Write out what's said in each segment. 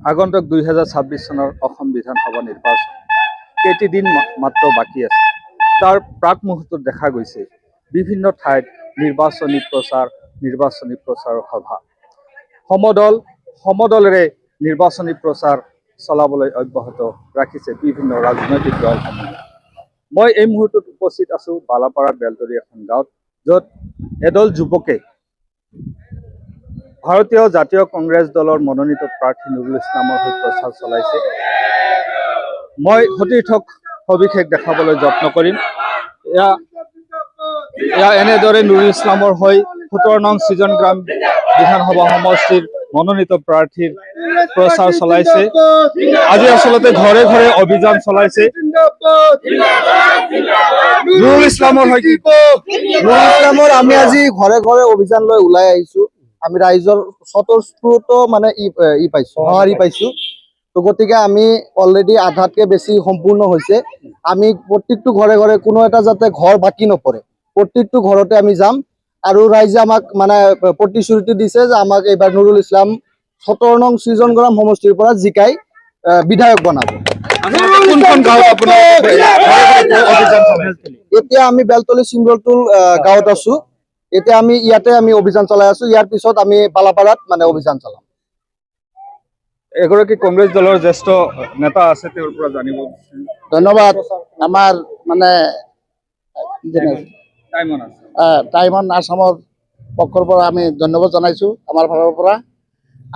আগন্তুক 2026 চনৰ অসম বিধানসভা নিৰ্বাচন কেইদিন মাত্ৰ বাকী আছে। তাৰ প্ৰাক মুহূৰ্তত দেখা গৈছে বিভিন্ন ঠাইত নিৰ্বাচনী প্ৰচাৰ সভা। সমদলেৰে নিৰ্বাচনী প্ৰচাৰ চলাবলৈ অব্যাহত ৰাখিছে বিভিন্ন ৰাজনৈতিক দলসমূহে। মই এই মুহূৰ্তত উপস্থিত আছো বালাপাৰা বেলতলী এখন গাঁৱত, য'ত এদল যুৱকে ভাৰতীয় জাতীয় কংগ্ৰেছ দলৰ মনোনীত প্ৰাৰ্থী নুৰুল ইছলামৰ হৈ প্ৰচাৰ চলাইছে। মই সতীৰ্থক সবিশেষ দেখাবলৈ যত্ন কৰিম। এয়া এনেদৰে নুৰুল ইছলামৰ হৈ 17 নং ছিজন গ্ৰাম বিধানসভা সমষ্টিৰ মনোনীত প্ৰাৰ্থীৰ প্ৰচাৰ চলাইছে। আজি আচলতে ঘৰে ঘৰে অভিযান চলাইছে। নুৰুল ইছলামৰ আমি আজি ঘৰে ঘৰে অভিযান লৈ ওলাই আহিছো। আমি ৰাইজৰ স্বতঃস্ফূৰ্ত মানে সঁহাৰি পাইছো। তো গতিকে আমি অলৰেডি আধাতকৈ বেছি সম্পূৰ্ণ হৈছে। আমি প্ৰত্যেকটো ঘৰে ঘৰে কোনো এটা যাতে ঘৰ বাকী নপৰে, প্ৰত্যেকটো ঘৰতে আমি যাম। আৰু ৰাইজে আমাক মানে প্ৰতিশ্ৰুতি দিছে যে আমাক এইবাৰ নুৰুল ইছলাম 17 নং ছিজন গ্ৰাম সমষ্টিৰ পৰা জিকাই বিধায়ক বনাব। এতিয়া আমি বেলতলী চিংগলটোল গাঁৱত আছো। এতিয়া আমি ইয়াতে অভিযান চলাই আছো। ইয়াৰ পিছত আমি বালাপাৰাত মানে অভিযান চলাম। এগৰাকী কংগ্ৰেছ দলৰ জ্যেষ্ঠ নেতা আছে, তেওঁৰ পৰা জানিব। ধন্যবাদ। আমাৰ মানে টাইমন আসামৰ পক্ষৰ পৰা আমি ধন্যবাদ জনাইছো। আমাৰ ফালৰ পৰা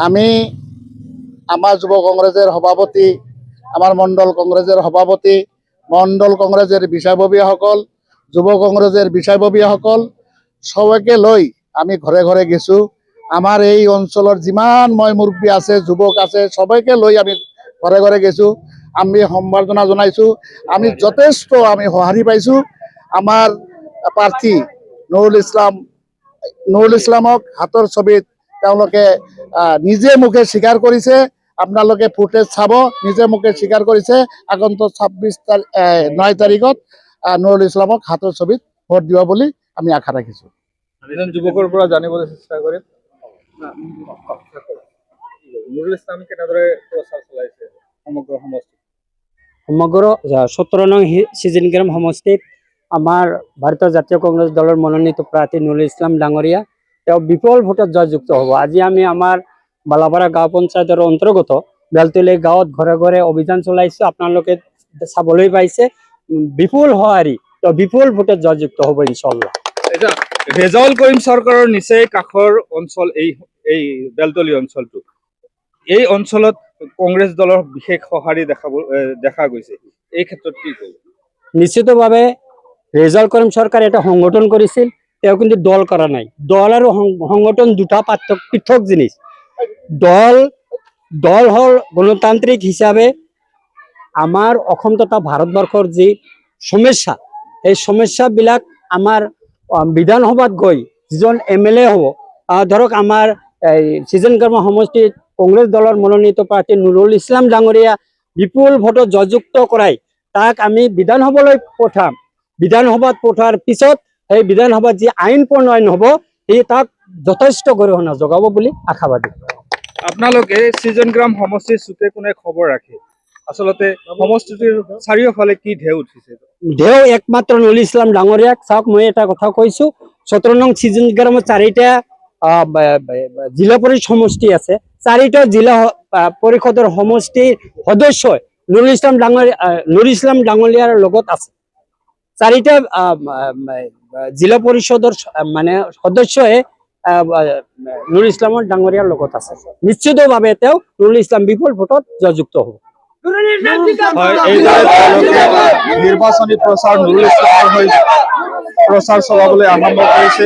আমি আমাৰ যুৱ কংগ্ৰেছৰ সভাপতি, আমাৰ মণ্ডল কংগ্ৰেছৰ সভাপতি, মণ্ডল কংগ্ৰেছৰ বিষয়ববীয়াসকল, যুৱ কংগ্ৰেছৰ বিষয়ববীয়াসকল সবাইকে লৈ আমি ঘৰে ঘৰে গেছো। আমাৰ এই অঞ্চলৰ যিমান মুৰব্বী আছে, যুৱক আছে, সবাইকে লৈ আমি ঘৰে ঘৰে গেছো। আমি সম্বৰ্ধনা জনাইছো। আমি যথেষ্ট সঁহাৰি পাইছো। আমাৰ প্ৰাৰ্থী নুৰুল ইছলামক হাতৰ ছবিত তেওঁলোকে নিজে মুখে স্বীকাৰ কৰিছে। আপোনালোকে ফুটেজ চাব, নিজে মুখে স্বীকাৰ কৰিছে। আগন্তুক 9 তাৰিখত নুৰুল ইছলামক হাতৰ ছবিত ভোট দিব বুলি আমি আশা ৰাখিছো। এজন যুৱকৰ পৰা জানিবলৈ চেষ্টা কৰিম। নুৰুল ইছলাম কেনেদৰে প্ৰচাৰ চলাইছে সমগ্ৰ সমষ্টিত? সমগ্ৰ 17 নং ছিজন গ্ৰাম সমষ্টিত আমাৰ ভাৰতীয় জাতীয় কংগ্ৰেছ দলৰ মনোনীত প্ৰাৰ্থী নুৰুল ইছলাম ডাঙৰীয়া তেওঁ বিপুল ভোটত জয়যুক্ত হ'ব। আজি আমি আমাৰ বালাপাৰা গাঁও পঞ্চায়তৰ অন্তৰ্গত বেলতলী গাঁৱত ঘৰে ঘৰে অভিযান চলাইছো। আপোনালোকে চাবলৈ পাইছে বিপুল সঁহাৰি, তেওঁ বিপুল ভোটত জয়যুক্ত হ'ব ইনশাআল্লাহ। ৰেজাউল কৰিম চৰকাৰৰ নিচেই কাষৰ অঞ্চল এই বেলতলী অঞ্চলটো। এই অঞ্চলত কংগ্ৰেছ দলৰ বিশেষ সঁহাৰি দেখা গৈছে। এই ক্ষেত্ৰত কি ক'ব? নিশ্চিতভাৱে ৰেজাউল কৰিম চৰকাৰে এটা সংগঠন কৰিছিল, তেওঁ কিন্তু দল কৰা নাই। দল আৰু সংগঠন দুটা পৃথক জিনিস। দল হ'ল গণতান্ত্ৰিক হিচাপে আমাৰ অসম তথা ভাৰতবৰ্ষৰ যি সমস্যা, এই সমস্যাবিলাক আমাৰ বিধানসভাত গৈ যিজন MLA হ'ব, ধৰক আমাৰ ছিজন গ্ৰাম সমষ্টিত কংগ্ৰেছ দলৰ মনোনীত প্ৰাৰ্থী নুৰুল ইছলাম ডাঙৰীয়া বিপুল ভোটত জয়যুক্ত কৰাই তাক আমি বিধানসভালৈ পঠাম। বিধানসভাত পঠোৱাৰ পিছত সেই বিধানসভাত যি আইন প্ৰণয়ন হ'ব, সি তাক যথেষ্ট গৰিহণা যোগাব বুলি আশাবাদী। আপোনালোকে ছিজন গ্ৰাম সমষ্টিৰ চুকে কোনে খবৰ ৰাখে? আচলতে সমষ্টিটোৰ চাৰিওফালে কি ঢেউ উঠিছে? ঢেউ একমাত্ৰ নুৰুল ইছলাম ডাঙৰীয়াক। চাওক, মই এটা কথা কৈছো, 17 নং ছিজন গ্ৰামত 4টা জিলা পৰিষদ সমষ্টি আছে। 4টা জিলা পৰিষদৰ সমষ্টিৰ সদস্যই নুৰুল ইছলাম ডাঙৰীয়াৰ লগত আছে। 4টা জিলা পৰিষদৰ মানে সদস্যই নুৰুল ইছলামৰ ডাঙৰীয়াৰ লগত আছে। নিশ্চিতভাৱে তেওঁ নুৰুল ইছলাম বিপুল ভোটত জয়যুক্ত হ'ব। নিৰ্বাচনী প্ৰচাৰ নুৰুল ইছলামৰ হৈ প্ৰচাৰ চলাবলৈ আৰম্ভ কৰিছে।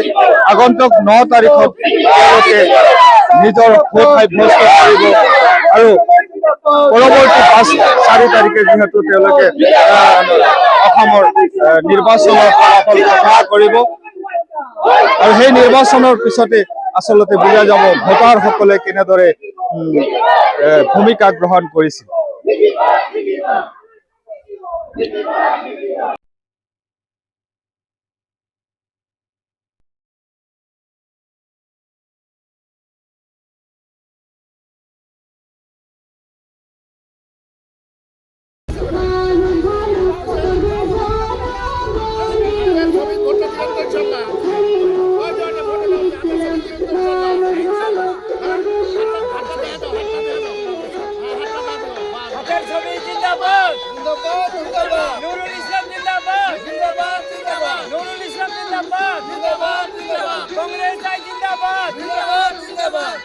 আগন্তুক 9 তাৰিখত তেওঁলোকে নিজৰ ভোট সাব্যস্ত কৰিব আৰু পৰৱৰ্তী 4 তাৰিখে যিহেতু তেওঁলোকে অসমৰ নিৰ্বাচনৰ ফলাফল ঘোষণা কৰিব আৰু সেই নিৰ্বাচনৰ পিছতে আচলতে বুজা যাব ভোটাৰসকলে কেনেদৰে ভূমিকা গ্ৰহণ কৰিছিল। কংগ্ৰেস জিন্দাবাদ জিন্দাবাদ জিন্দাবাদ